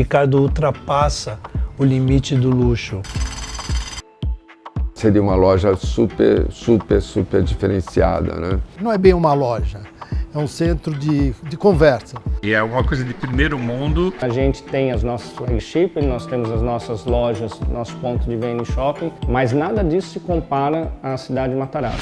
Ricardo ultrapassa o limite do luxo. Seria uma loja super diferenciada, né? Não é bem uma loja, é um centro de conversa. E é uma coisa de primeiro mundo. A gente tem as nossas flagship, nós temos as nossas lojas, nosso ponto de venda em shopping, mas nada disso se compara à cidade de Matarazzo.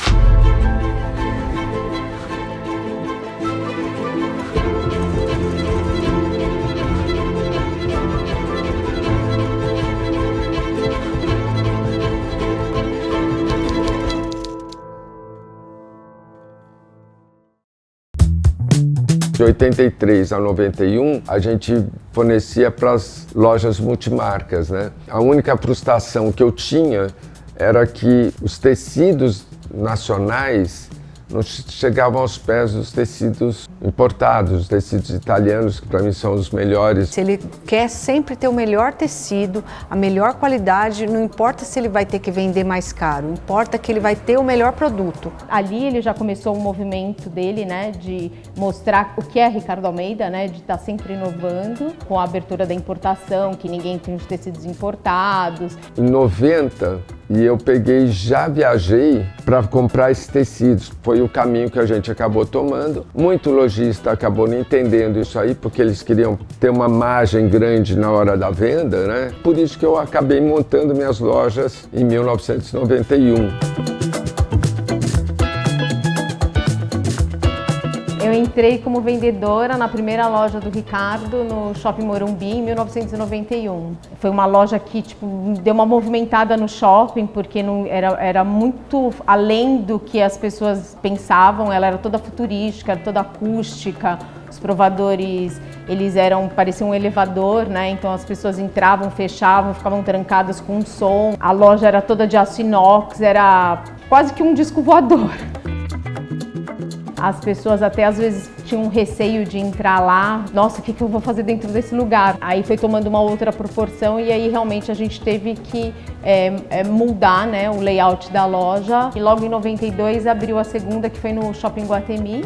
De 83 a 91, a gente fornecia para as lojas multimarcas, né? A única frustração que eu tinha era que os tecidos nacionais não chegavam aos pés dos tecidos importados, os tecidos italianos, que para mim são os melhores. Se ele quer sempre ter o melhor tecido, a melhor qualidade, não importa se ele vai ter que vender mais caro, importa que ele vai ter o melhor produto. Ali ele já começou um movimento dele, né, de mostrar o que é Ricardo Almeida, né, de estar sempre inovando, com a abertura da importação, que ninguém tem os tecidos importados. Em 90, e eu já viajei para comprar esses tecidos. Foi o caminho que a gente acabou tomando. Muito lojista acabou não entendendo isso aí, porque eles queriam ter uma margem grande na hora da venda, né? Por isso que eu acabei montando minhas lojas em 1991. Eu entrei como vendedora na primeira loja do Ricardo, no Shopping Morumbi, em 1991. Foi uma loja que deu uma movimentada no shopping, porque não, era muito além do que as pessoas pensavam. Ela era toda futurística, era toda acústica. Os provadores, pareciam um elevador, né? Então as pessoas entravam, fechavam, ficavam trancadas com um som. A loja era toda de aço inox, era quase que um disco voador. As pessoas até às vezes tinham um receio de entrar lá. Nossa, o que eu vou fazer dentro desse lugar? Aí foi tomando uma outra proporção e aí realmente a gente teve que mudar, né, o layout da loja. E logo em 92 abriu a segunda, que foi no Shopping Iguatemi.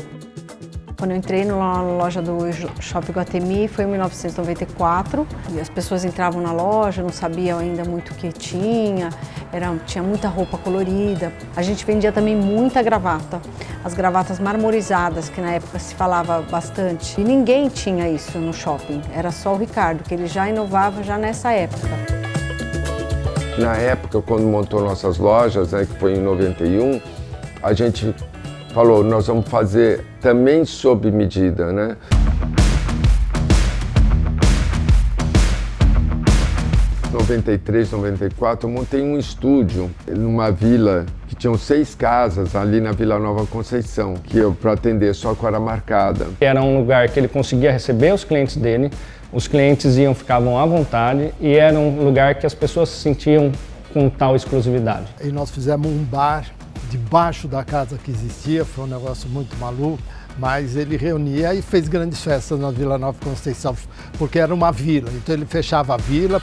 Quando eu entrei na loja do Shopping Iguatemi foi em 1994 e as pessoas entravam na loja, não sabiam ainda muito o que tinha muita roupa colorida. A gente vendia também muita gravata, as gravatas marmorizadas, que na época se falava bastante. E ninguém tinha isso no shopping, era só o Ricardo, que ele já inovava já nessa época. Na época, quando montou nossas lojas, né, que foi em 91, a gente falou, nós vamos fazer também sob medida, né? Em 93, 94, eu montei um estúdio numa vila que tinham 6 casas ali na Vila Nova Conceição, que eu para atender só com hora marcada. Era um lugar que ele conseguia receber os clientes dele, os clientes ficavam à vontade e era um lugar que as pessoas se sentiam com tal exclusividade. E nós fizemos um bar debaixo da casa que existia, foi um negócio muito maluco, mas ele reunia e fez grandes festas na Vila Nova Conceição, porque era uma vila, então ele fechava a vila,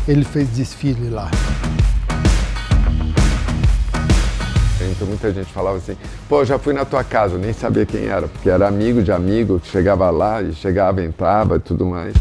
ele fez desfile lá. Então muita gente falava assim, pô, já fui na tua casa, eu nem sabia quem era, porque era amigo de amigo, que chegava lá e chegava, entrava e tudo mais.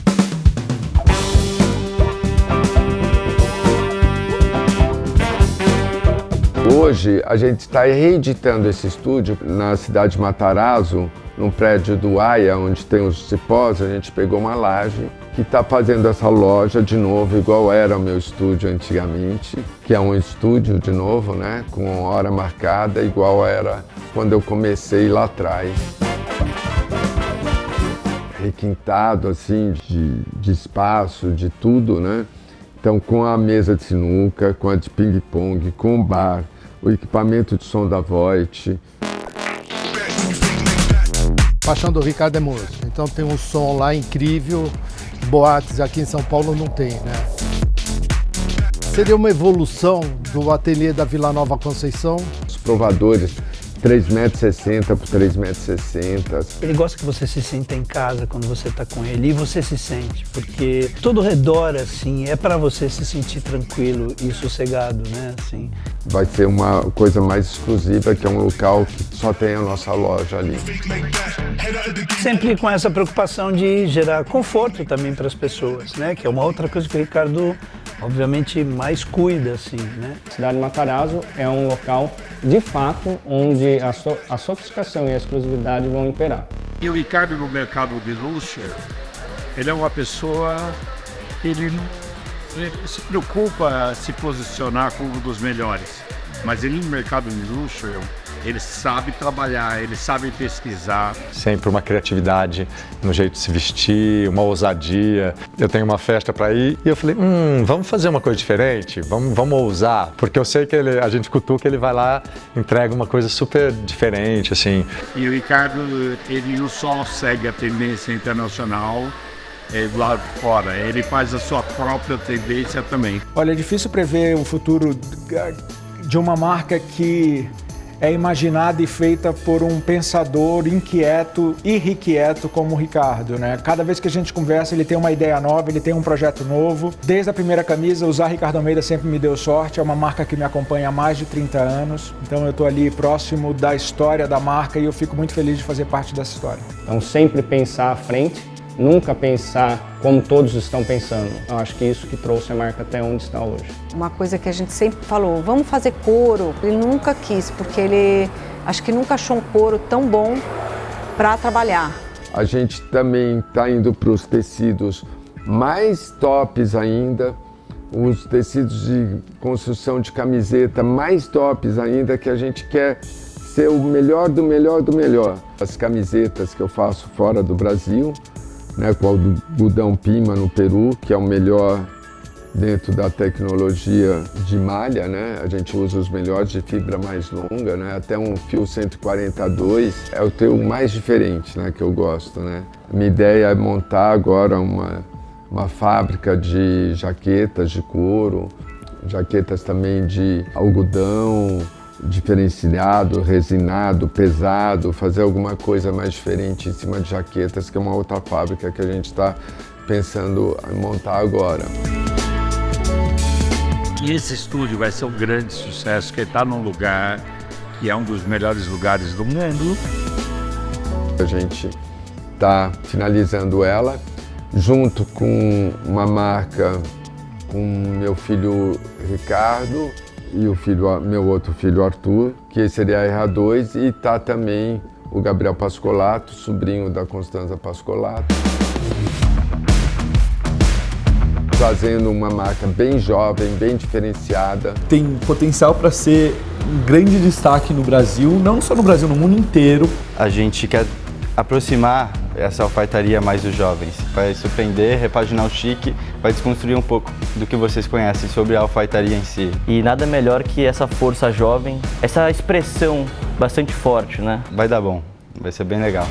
Hoje a gente está reeditando esse estúdio na cidade de Matarazzo, num prédio do AIA, onde tem os cipós. A gente pegou uma laje que está fazendo essa loja de novo, igual era o meu estúdio antigamente, que é um estúdio de novo, né, com hora marcada, igual era quando eu comecei lá atrás. Requintado assim de espaço, de tudo, né? Então com a mesa de sinuca, com a de ping-pong, com o bar, o equipamento de som da Voit. A paixão do Ricardo é música, então tem um som lá incrível, boates aqui em São Paulo não tem, né? Seria uma evolução do ateliê da Vila Nova Conceição. Os provadores 3,60 m por 3,60 m. Ele gosta que você se sinta em casa quando você está com ele, e você se sente, porque todo o redor, assim, é para você se sentir tranquilo e sossegado, né, assim. Vai ser uma coisa mais exclusiva, que é um local que só tem a nossa loja ali. Sempre com essa preocupação de gerar conforto também para as pessoas, né, que é uma outra coisa que o Ricardo, obviamente, mais cuida, assim, né. A cidade de Matarazzo é um local, de fato, onde a sofisticação e a exclusividade vão imperar. E o Ricardo, no mercado de luxo, ele é uma pessoa que ele se preocupa em se posicionar como um dos melhores. Mas ele, no mercado de luxo, ele sabe trabalhar, ele sabe pesquisar. Sempre uma criatividade no jeito de se vestir, uma ousadia. Eu tenho uma festa para ir e eu falei, vamos fazer uma coisa diferente, vamos ousar. Porque eu sei que a gente cutuca, ele vai lá, entrega uma coisa super diferente, assim. E o Ricardo, ele não só segue a tendência internacional, lá fora, ele faz a sua própria tendência também. Olha, é difícil prever o futuro de uma marca que é imaginada e feita por um pensador inquieto, irrequieto como o Ricardo, né? Cada vez que a gente conversa, ele tem uma ideia nova, ele tem um projeto novo. Desde a primeira camisa, usar Ricardo Almeida sempre me deu sorte, é uma marca que me acompanha há mais de 30 anos, então eu estou ali próximo da história da marca e eu fico muito feliz de fazer parte dessa história. Então sempre pensar à frente, nunca pensar como todos estão pensando. Eu acho que isso que trouxe a marca até onde está hoje. Uma coisa que a gente sempre falou, vamos fazer couro. Ele nunca quis, porque ele acho que nunca achou um couro tão bom para trabalhar. A gente também está indo para os tecidos mais tops ainda, os tecidos de construção de camiseta mais tops ainda, que a gente quer ser o melhor do melhor do melhor. As camisetas que eu faço fora do Brasil, né, com o algodão Pima no Peru, que é o melhor dentro da tecnologia de malha, né? A gente usa os melhores de fibra mais longa, né? Até um fio 142 é o teu mais diferente, né? Que eu gosto, né? A minha ideia é montar agora uma fábrica de jaquetas de couro, jaquetas também de algodão, diferenciado, resinado, pesado, fazer alguma coisa mais diferente em cima de jaquetas, que é uma outra fábrica que a gente está pensando em montar agora. E esse estúdio vai ser um grande sucesso, que está num lugar que é um dos melhores lugares do mundo. A gente está finalizando ela, junto com uma marca com meu filho Ricardo, e meu outro filho Arthur, que seria a RH2, e tá também o Gabriel Pascolato, sobrinho da Constanza Pascolato. Fazendo uma marca bem jovem, bem diferenciada. Tem potencial para ser um grande destaque no Brasil, não só no Brasil, no mundo inteiro. A gente quer aproximar essa alfaiataria mais dos jovens, vai surpreender, repaginar o chique, vai desconstruir um pouco do que vocês conhecem sobre a alfaiataria em si. E nada melhor que essa força jovem, essa expressão bastante forte, né? Vai dar bom, vai ser bem legal.